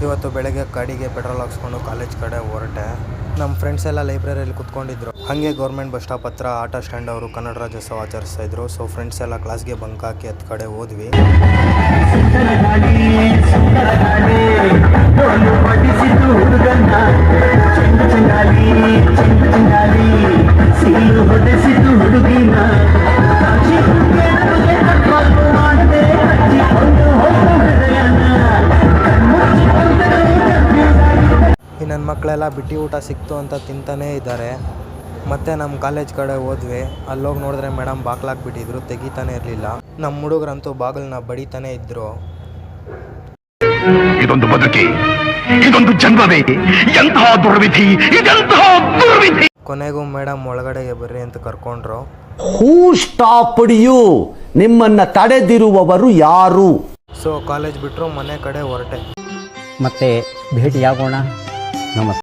ಇವತ್ತು ಬೆಳಗ್ಗೆ ಗಾಡಿಗೆ ಪೆಟ್ರೋಲ್ ಹಾಕ್ಸ್ಕೊಂಡು ಕಾಲೇಜ್ ಕಡೆ ಹೊರಟೆ. ನಮ್ಮ ಫ್ರೆಂಡ್ಸ್ ಎಲ್ಲ ಲೈಬ್ರರಿಯಲ್ಲಿ ಕುತ್ಕೊಂಡಿದ್ರು. ಹಾಗೆ ಗೌರ್ಮೆಂಟ್ ಬಸ್ ಸ್ಟಾಪ್ ಹತ್ರ ಆಟೋ ಸ್ಟ್ಯಾಂಡ್ ಅವರು ಕನ್ನಡ ರಾಜ್ಯೋತ್ಸವ ಆಚರಿಸ್ತಾ ಇದ್ರು. ಸೊ ಫ್ರೆಂಡ್ಸ್ ಎಲ್ಲ ಕ್ಲಾಸ್ಗೆ ಬಂಕ್ ಹಾಕಿ ಹತ್ತು ಕಡೆ ಹೋದ್ವಿ. ಈ ನನ್ನ ಮಕ್ಕಳೆಲ್ಲ ಬಿಟ್ಟಿ ಊಟ ಸಿಕ್ತು ಅಂತ ತಿಂತಾನೇ ಇದ್ದಾರೆ. ಮತ್ತೆ ನಮ್ಮ ಕಾಲೇಜ್ ಕಡೆ ಹೋದ್ವಿ. ಅಲ್ಲೋಗಿ ನೋಡಿದ್ರೆ ಮೇಡಮ್ ಬಾಗ್ಲಾಕ್ಬಿಟ್ಟಿದ್ರು, ತೆಗಿತಾನೆ ಇರಲಿಲ್ಲ. ನಮ್ಮ ಹುಡುಗರಂತೂ ಬಾಗಿಲನ್ನ ಬಡಿತಾನೆ ಇದ್ರು. ಇದೊಂದು ಬದುಕಿ, ಇದೊಂದು ಜನ್ಮವೇ, ಎಂತಹ ದುರ್ವಿಧಿ, ಇದೆಂತಹ ದುರ್ವಿಧಿ. ಕೊನೆಗೂ ಮೇಡಮ್ ಒಳಗಡೆಗೆ ಬರ್ರಿ ಅಂತ ಕರ್ಕೊಂಡ್ರು. ಹೂ ಸ್ಟಾಪ್ಡ್ ಯು? ನಿಮ್ಮನ್ನ ತಡೆದಿರುವವರು ಯಾರು? ಸೊ ಕಾಲೇಜ್ ಬಿಟ್ಟರು, ಮನೆ ಕಡೆ ಹೊರಟೆ. ಮತ್ತೆ ಭೇಟಿಯಾಗೋಣ. ನಮಸ್ತೆ.